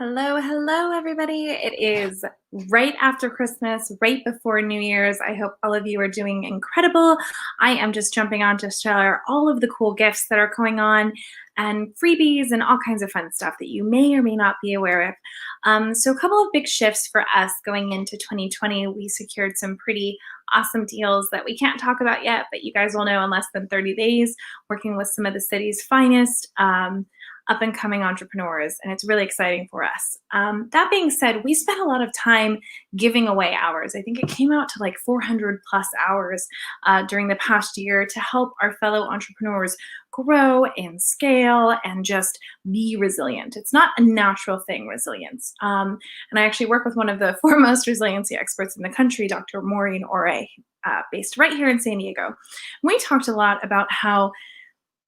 Hello, hello, everybody. It is right after Christmas, right before New Year's. I hope all of you are doing incredible. I am just jumping on to share all of the cool gifts that are going on and freebies and all kinds of fun stuff that you may or may not be aware of. So, a couple of big shifts for us going into 2020. We secured some pretty awesome deals that we can't talk about yet, but you guys will know in less than 30 days, working with some of the city's finest. Up and coming entrepreneurs, and it's really exciting for us. That being said, we spent a lot of time giving away hours. I think it came out to like 400 plus hours during the past year to help our fellow entrepreneurs grow and scale and just be resilient. It's not a natural thing, resilience. And I actually work with one of the foremost resiliency experts in the country, Dr. Maureen Ore, based right here in San Diego. We talked a lot about how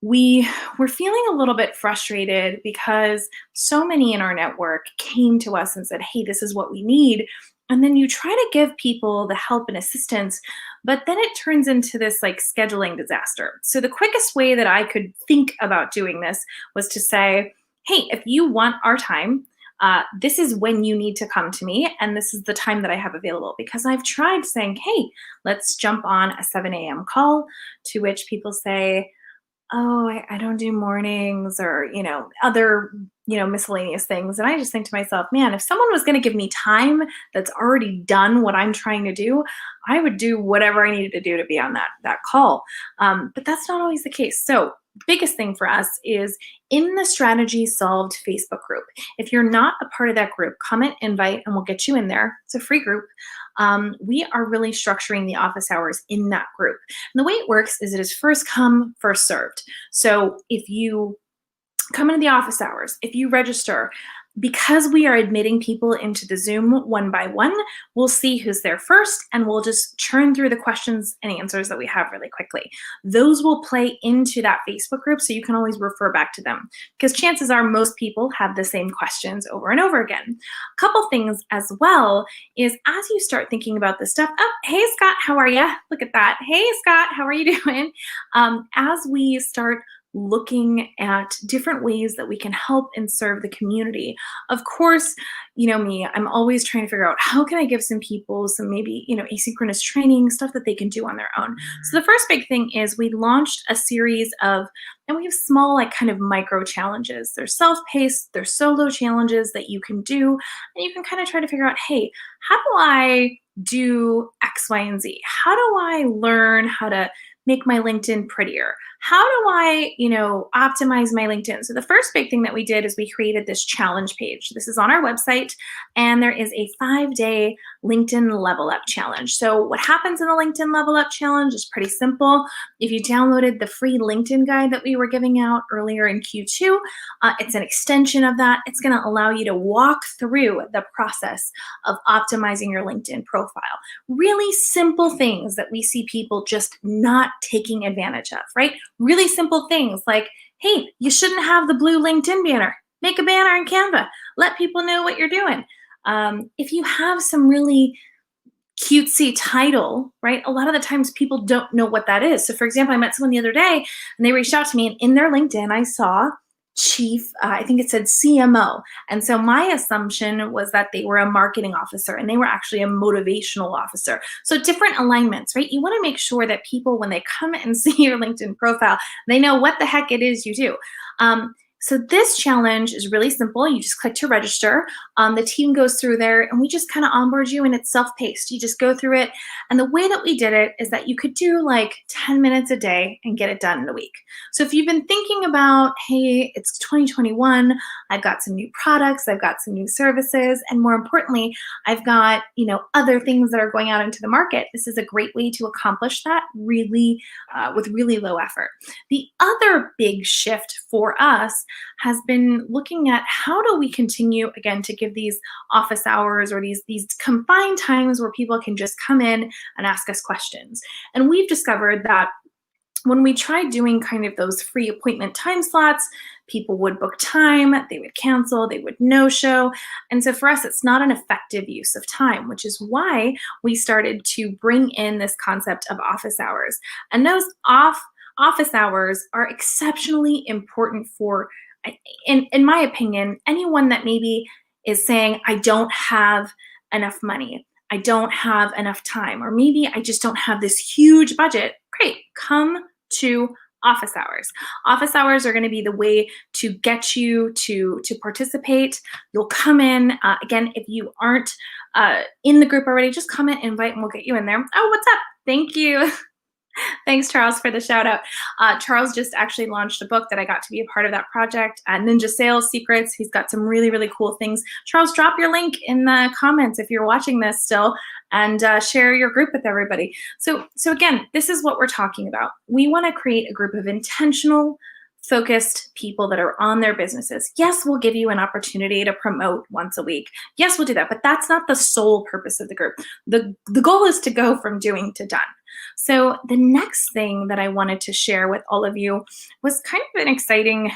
we were feeling a little bit frustrated because so many in our network came to us and said, hey, this is what we need. And then you try to give people the help and assistance, but then it turns into this like scheduling disaster. So the quickest way that I could think about doing this was to say, hey, if you want our time, this is when you need to come to me, and this is the time that I have available. Because I've tried saying, hey, let's jump on a 7 a.m. call, to which people say, oh, I don't do mornings or, other, miscellaneous things. And I just think to myself, man, if someone was going to give me time that's already done what I'm trying to do, I would do whatever I needed to do to be on that call. But that's not always the case. So biggest thing for us is in the Strategy Solved Facebook group. If you're not a part of that group, comment, invite, and we'll get you in there. It's a free group. We are really structuring the office hours in that group. And the way it works is it is first come, first served. So if you come into the office hours, if you register, because we are admitting people into the Zoom one by one, we'll see who's there first, and we'll just churn through the questions and answers that we have really quickly. Those will play into that Facebook group, so you can always refer back to them, because chances are most people have the same questions over and over again. A couple things as well is as you start thinking about this stuff, oh, hey, Scott, how are you? Look at that. Hey, Scott, how are you doing? As we start looking at different ways that we can help and serve the community. Of course, you know me, I'm always trying to figure out how can I give some people some maybe, asynchronous training, stuff that they can do on their own. So the first big thing is we launched a series of, and we have small, like kind of micro challenges. They're self-paced, they're solo challenges that you can do, and you can kind of try to figure out, hey, how do I do X, Y, and Z? How do I learn how to make my LinkedIn prettier? How do I, optimize my LinkedIn? So the first big thing that we did is we created this challenge page. This is on our website, and there is a 5-day LinkedIn Level Up Challenge. So what happens in the LinkedIn Level Up Challenge is pretty simple. If you downloaded the free LinkedIn guide that we were giving out earlier in Q2, it's an extension of that. It's going to allow you to walk through the process of optimizing your LinkedIn profile. Really simple things that we see people just not taking advantage of, right? Really simple things like, hey, you shouldn't have the blue LinkedIn banner. Make a banner in Canva. Let people know what you're doing. If you have some really cutesy title, right? A lot of the times people don't know what that is. So for example, I met someone the other day and they reached out to me, and in their LinkedIn, I saw chief, I think it said CMO. And so my assumption was that they were a marketing officer, and they were actually a motivational officer. So different alignments, right? You want to make sure that people, when they come and see your LinkedIn profile, they know what the heck it is you do. So this challenge is really simple. You just click to register. The team goes through there, and we just kind of onboard you, and it's self-paced. You just go through it. And the way that we did it is that you could do like 10 minutes a day and get it done in a week. So if you've been thinking about, hey, it's 2021, I've got some new products, I've got some new services, and more importantly, I've got, other things that are going out into the market, this is a great way to accomplish that really with really low effort. The other big shift for us has been looking at how do we continue, again, to give these office hours or these confined times where people can just come in and ask us questions. And we've discovered that when we tried doing kind of those free appointment time slots, people would book time, they would cancel, they would no-show. And so for us, it's not an effective use of time, which is why we started to bring in this concept of office hours. And those office hours are exceptionally important for, in my opinion, anyone that maybe is saying, I don't have enough money, I don't have enough time, or maybe I just don't have this huge budget, great, come to office hours. Office hours are going to be the way to get you to participate. You'll come in. Again, if you aren't in the group already, just comment, invite, and we'll get you in there. Oh, what's up? Thank you. Thanks, Charles, for the shout out. Charles just actually launched a book that I got to be a part of that project, Ninja Sales Secrets. He's got some really, really cool things. Charles, drop your link in the comments if you're watching this still, and share your group with everybody. So again, this is what we're talking about. We want to create a group of intentional, focused people that are on their businesses. Yes, we'll give you an opportunity to promote once a week. Yes, we'll do that, but that's not the sole purpose of the group. The goal is to go from doing to done. So the next thing that I wanted to share with all of you was kind of an exciting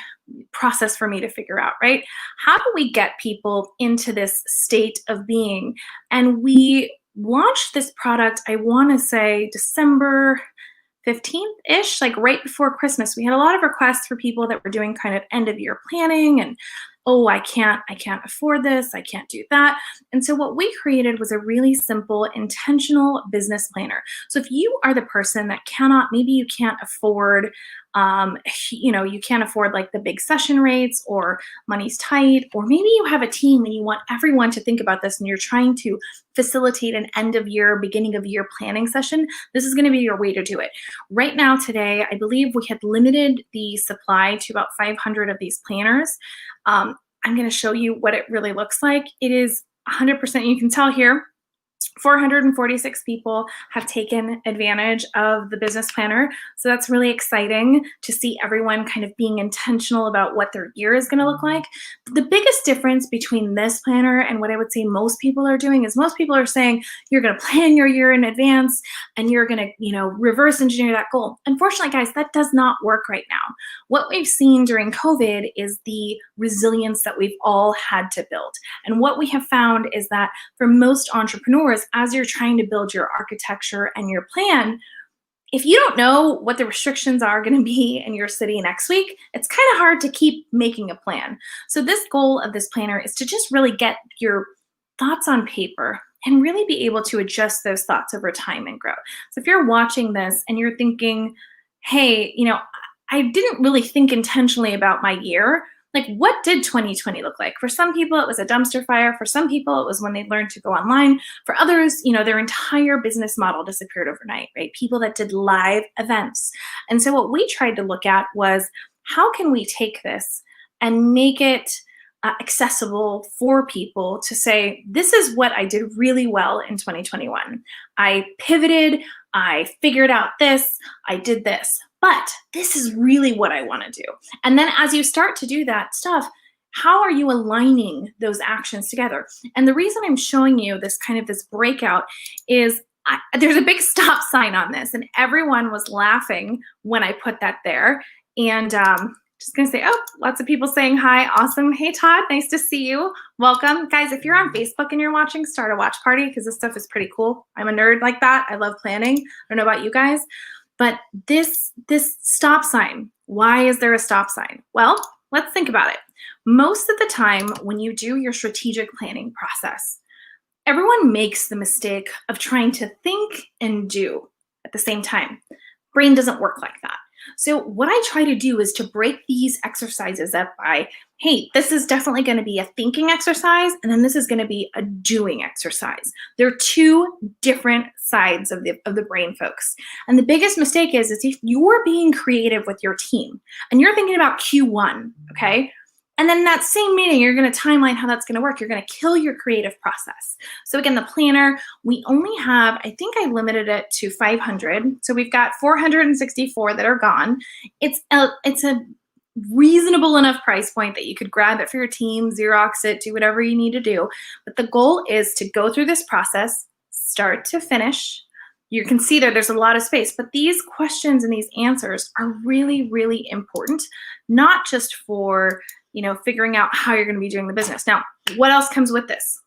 process for me to figure out, right? How do we get people into this state of being? And we launched this product, I want to say December 15th-ish, like right before Christmas. We had a lot of requests for people that were doing kind of end of year planning and, oh, I can't afford this, I can't do that. And so what we created was a really simple, intentional business planner. So if you are the person that maybe you can't afford, you can't afford like the big session rates, or money's tight, or maybe you have a team and you want everyone to think about this and you're trying to facilitate an end of year, beginning of year planning session, this is going to be your way to do it. Right now today, I believe we had limited the supply to about 500 of these planners. I'm going to show you what it really looks like. It is 100%, you can tell here, 446 people have taken advantage of the business planner. So that's really exciting to see everyone kind of being intentional about what their year is going to look like. The biggest difference between this planner and what I would say most people are doing is most people are saying you're going to plan your year in advance and you're going to, reverse engineer that goal. Unfortunately, guys, that does not work right now. What we've seen during COVID is the resilience that we've all had to build. And what we have found is that for most entrepreneurs, as you're trying to build your architecture and your plan, if you don't know what the restrictions are going to be in your city next week, it's kind of hard to keep making a plan. So this goal of this planner is to just really get your thoughts on paper and really be able to adjust those thoughts over time and grow. So if you're watching this and you're thinking, hey, I didn't really think intentionally about my year. Like, what did 2020 look like? For some people, it was a dumpster fire. For some people, it was when they learned to go online. For others, their entire business model disappeared overnight, right? People that did live events. And so what we tried to look at was, how can we take this and make it accessible for people to say, this is what I did really well in 2021. I pivoted, I figured out this, I did this. But this is really what I want to do. And then as you start to do that stuff, how are you aligning those actions together? And the reason I'm showing you this breakout is there's a big stop sign on this, and everyone was laughing when I put that there. And just gonna say, oh, lots of people saying hi, awesome. Hey Todd, nice to see you. Welcome. Guys, if you're on Facebook and you're watching, start a watch party because this stuff is pretty cool. I'm a nerd like that. I love planning. I don't know about you guys. But this stop sign, why is there a stop sign? Well, let's think about it. Most of the time when you do your strategic planning process, everyone makes the mistake of trying to think and do at the same time. Brain doesn't work like that. So what I try to do is to break these exercises up by, hey, this is definitely going to be a thinking exercise, and then this is going to be a doing exercise. They're two different sides of the brain, folks. And the biggest mistake is if you're being creative with your team and you're thinking about Q1, okay? And then that same meeting, you're going to timeline how that's going to work. You're going to kill your creative process. So again, the planner, we only have, I think I limited it to 500. So we've got 464 that are gone. It's a reasonable enough price point that you could grab it for your team, Xerox it, do whatever you need to do. But the goal is to go through this process, start to finish. You can see there's a lot of space, but these questions and these answers are really, really important, not just for figuring out how you're going to be doing the business. Now, what else comes with this?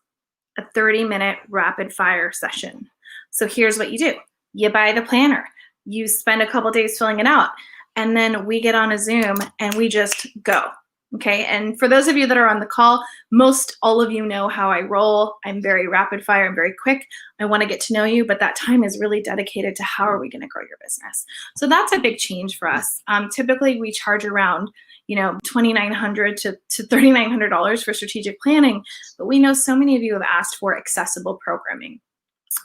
A 30-minute rapid fire session. So here's what you do. You buy the planner. You spend a couple days filling it out. And then we get on a Zoom and we just go. Okay, and for those of you that are on the call, most all of you know how I roll. I'm very rapid fire, I'm very quick. I want to get to know you, but that time is really dedicated to how are we going to grow your business. So that's a big change for us. Typically, we charge around $2,900 to $3,900 for strategic planning, but we know so many of you have asked for accessible programming.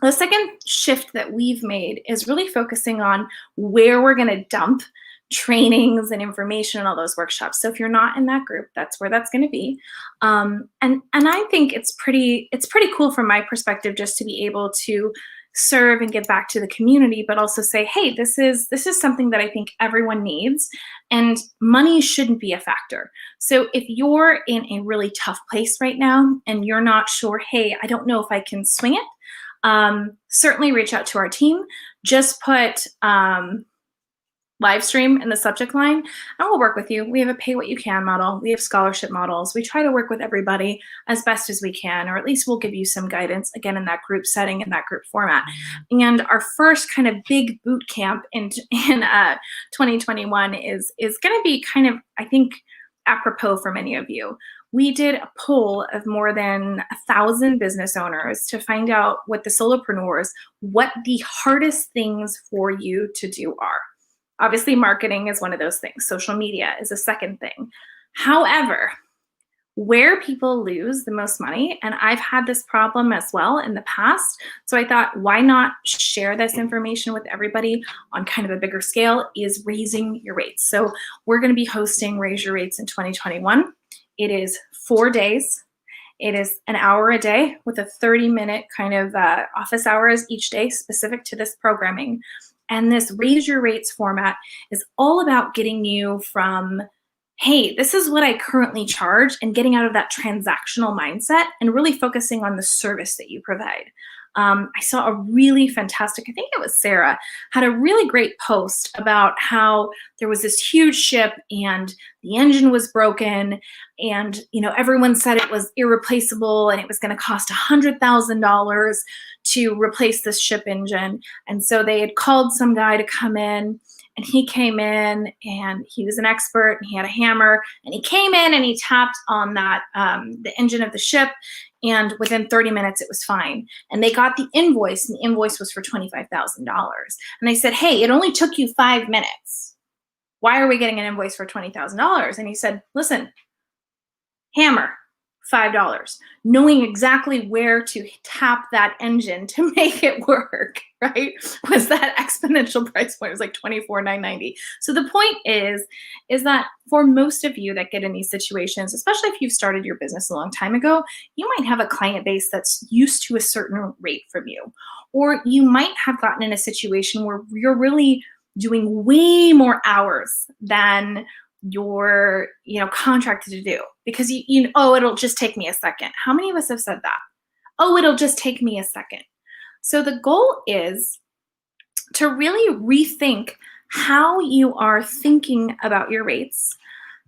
The second shift that we've made is really focusing on where we're going to dump trainings and information and all those workshops. So if you're not in that group, that's where that's going to be. And I think it's pretty cool from my perspective just to be able to serve and give back to the community, but also say, hey, this is something that I think everyone needs, and money shouldn't be a factor. So if you're in a really tough place right now and you're not sure, hey, I don't know if I can swing it, certainly reach out to our team. Just put live stream in the subject line, and we'll work with you. We have a pay what you can model. We have scholarship models. We try to work with everybody as best as we can, or at least we'll give you some guidance, again, in that group setting, in that group format. And our first kind of big boot camp in 2021 is going to be kind of, I think, apropos for many of you. We did a poll of more than 1,000 business owners to find out what the solopreneurs, what the hardest things for you to do are. Obviously, marketing is one of those things. Social media is a second thing. However, where people lose the most money, and I've had this problem as well in the past, so I thought, why not share this information with everybody on kind of a bigger scale, is raising your rates. So we're going to be hosting Raise Your Rates in 2021. It is 4 days. It is an hour a day with a 30-minute kind of office hours each day specific to this programming. And this Raise Your Rates format is all about getting you from, hey, this is what I currently charge, and getting out of that transactional mindset and really focusing on the service that you provide. I saw a really fantastic, I think it was Sarah, had a really great post about how there was this huge ship and the engine was broken, and everyone said it was irreplaceable and it was going to cost $100,000 to replace this ship engine. And so they had called some guy to come in, and he came in and he was an expert and he had a hammer, and he came in and he tapped on that the engine of the ship, and within 30 minutes it was fine. And they got the invoice, and the invoice was for $25,000. And they said, hey, it only took you 5 minutes. Why are we getting an invoice for $20,000? And he said, listen, hammer, $5, knowing exactly where to tap that engine to make it work, right? Was that exponential price point. It was like $24,990. So the point is that for most of you that get in these situations, especially if you've started your business a long time ago, you might have a client base that's used to a certain rate from you. Or you might have gotten in a situation where you're really doing way more hours than you're contracted to do, because oh, it'll just take me a second. How many of us have said that? Oh, it'll just take me a second. So the goal is to really rethink how you are thinking about your rates,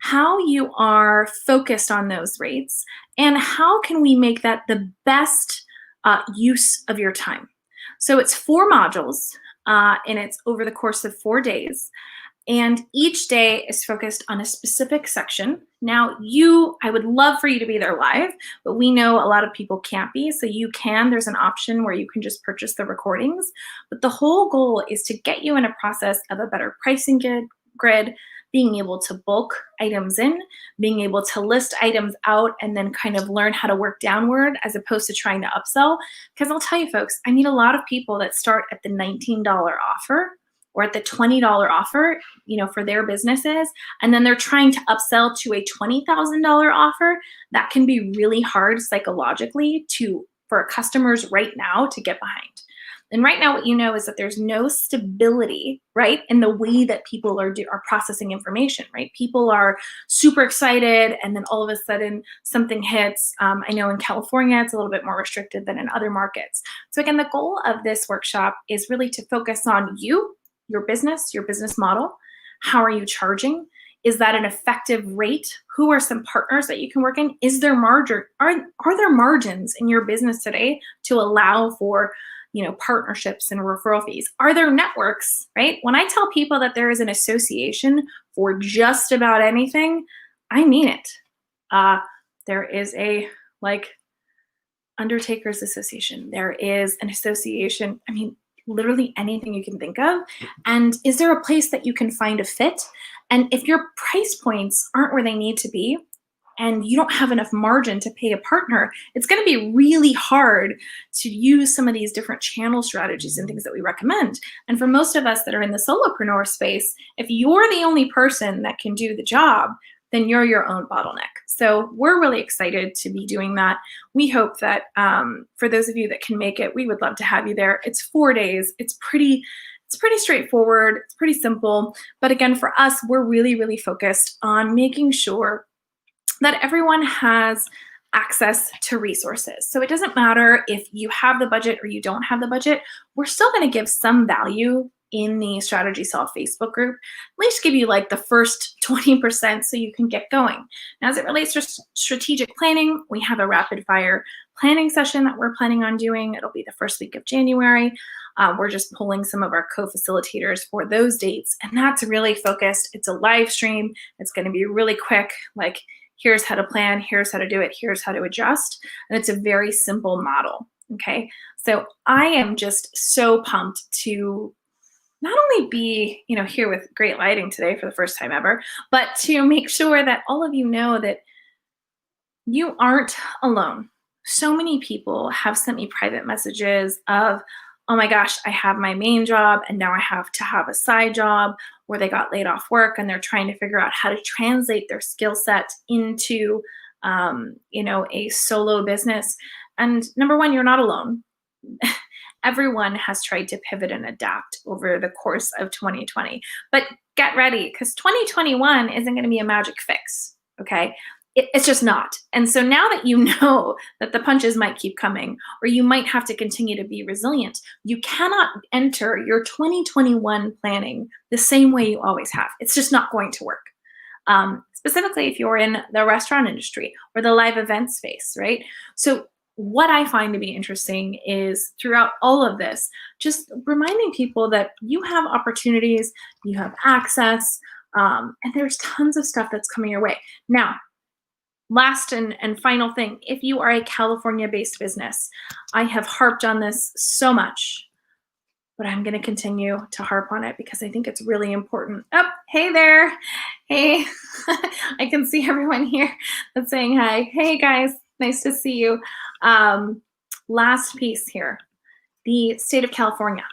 how you are focused on those rates, and how can we make that the best use of your time. So it's 4 modules, and it's over the course of 4 days. And each day is focused on a specific section. Now, I would love for you to be there live, but we know a lot of people can't be, so there's an option where you can just purchase the recordings. But the whole goal is to get you in a process of a better pricing grid, being able to bulk items in, being able to list items out, and then kind of learn how to work downward as opposed to trying to upsell. Because I'll tell you folks, I meet a lot of people that start at the $19 offer or at the $20 offer, for their businesses, and then they're trying to upsell to a $20,000 offer. That can be really hard psychologically for customers right now to get behind. And right now, what you know is that there's no stability, right, in the way that people are processing information, right? People are super excited, and then all of a sudden something hits. I know in California, it's a little bit more restricted than in other markets. So again, the goal of this workshop is really to focus on your business model. How are you charging? Is that an effective rate? Who are some partners that you can work in? Is there margin? Are there margins in your business today to allow for partnerships and referral fees? Are there networks, right? When I tell people that there is an association for just about anything, I mean it. There is a like Undertakers Association. There is an association. I mean, literally anything you can think of. And is there a place that you can find a fit? And if your price points aren't where they need to be, and you don't have enough margin to pay a partner, it's going to be really hard to use some of these different channel strategies and things that we recommend. And for most of us that are in the solopreneur space, if you're the only person that can do the job, then you're your own bottleneck. So we're really excited to be doing that. We hope that for those of you that can make it, we would love to have you there. It's 4 days. It's pretty straightforward. It's pretty simple. But again, for us, we're really, really focused on making sure that everyone has access to resources. So it doesn't matter if you have the budget or you don't have the budget, we're still going to give some value in the Strategy Solve Facebook group, at least give you like the first 20% so you can get going. Now, as it relates to strategic planning, we have a rapid fire planning session that we're planning on doing. It'll be the first week of January. We're just pulling some of our co-facilitators for those dates, and that's really focused. It's a live stream. It's going to be really quick, like here's how to plan, here's how to do it, here's how to adjust. And it's a very simple model, okay? So I am just so pumped to not only be, here with great lighting today for the first time ever, but to make sure that all of you know that you aren't alone. So many people have sent me private messages of, oh my gosh, I have my main job and now I have to have a side job, or they got laid off work and they're trying to figure out how to translate their skill set into, a solo business. And number one, you're not alone. Everyone has tried to pivot and adapt over the course of 2020, but get ready because 2021 isn't going to be a magic fix. Okay. It's just not. And so now that you know that the punches might keep coming, or you might have to continue to be resilient, you cannot enter your 2021 planning the same way you always have. It's just not going to work. Specifically, if you're in the restaurant industry or the live event space, right? So what I find to be interesting is throughout all of this, just reminding people that you have opportunities, you have access, and there's tons of stuff that's coming your way. Now, last and final thing, if you are a California-based business, I have harped on this so much, but I'm going to continue to harp on it because I think it's really important. Oh, hey there. Hey, I can see everyone here that's saying hi. Hey guys, nice to see you. Last piece here, the state of California.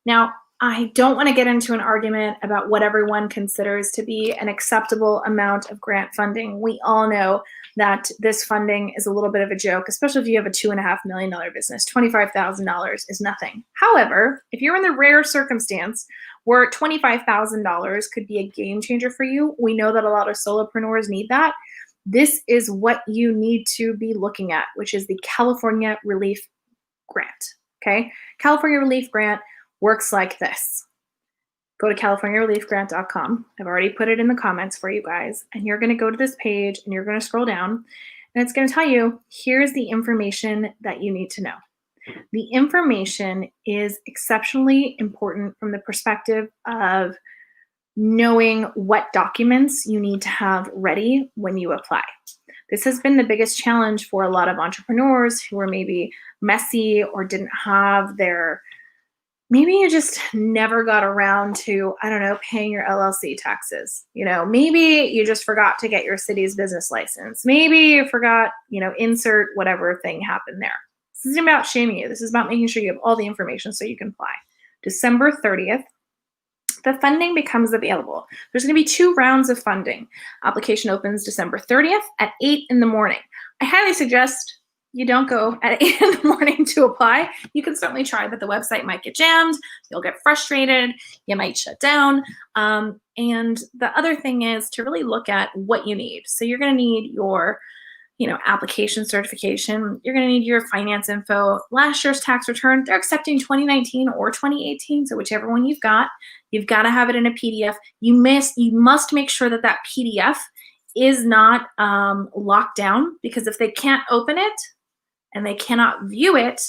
Now, I don't want to get into an argument about what everyone considers to be an acceptable amount of grant funding. We all know that this funding is a little bit of a joke, especially if you have a $2.5 million business. $25,000 is nothing. However, if you're in the rare circumstance where $25,000 could be a game changer for you, we know that a lot of solopreneurs need that. This is what you need to be looking at, which is the California Relief Grant, okay? California Relief Grant works like this. Go to californiareliefgrant.com. I've already put it in the comments for you guys. And you're going to go to this page and you're going to scroll down and it's going to tell you, here's the information that you need to know. The information is exceptionally important from the perspective of knowing what documents you need to have ready when you apply. This has been the biggest challenge for a lot of entrepreneurs who are maybe messy or didn't have their, maybe you just never got around to, paying your LLC taxes. Maybe you just forgot to get your city's business license. Maybe you forgot, insert whatever thing happened there. This isn't about shaming you. This is about making sure you have all the information so you can apply. December 30th, the funding becomes available. There's going to be 2 rounds of funding. Application opens December 30th at 8 in the morning. I highly suggest you don't go at 8 in the morning to apply. You can certainly try, but the website might get jammed. You'll get frustrated. You might shut down. And the other thing is to really look at what you need. So you're going to need your application certification. You're going to need your finance info, last year's tax return. They're accepting 2019 or 2018, so whichever one you've got to have it in a PDF. You must make sure that that PDF is not locked down, because if they can't open it and they cannot view it,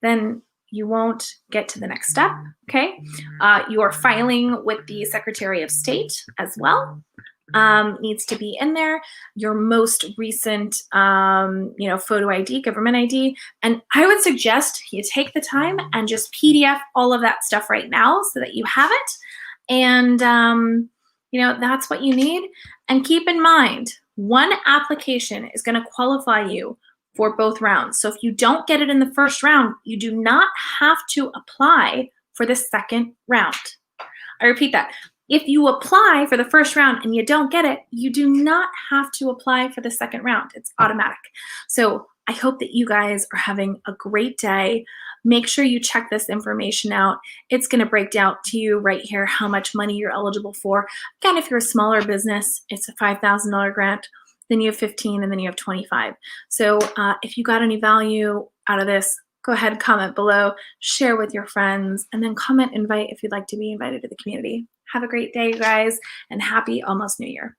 then you won't get to the next step, okay? You are filing with the Secretary of State as well. needs to be in there, your most recent, photo ID, government ID. And I would suggest you take the time and just PDF all of that stuff right now so that you have it. And, that's what you need. And keep in mind, one application is going to qualify you for both rounds. So if you don't get it in the first round, you do not have to apply for the second round. I repeat that. If you apply for the first round and you don't get it, you do not have to apply for the second round. It's automatic. So I hope that you guys are having a great day. Make sure you check this information out. It's going to break down to you right here how much money you're eligible for. Again, if you're a smaller business, it's a $5,000 grant. Then you have 15, and then you have 25. So if you got any value out of this, go ahead and comment below, share with your friends, and then comment invite if you'd like to be invited to the community. Have a great day, you guys, and happy almost New Year.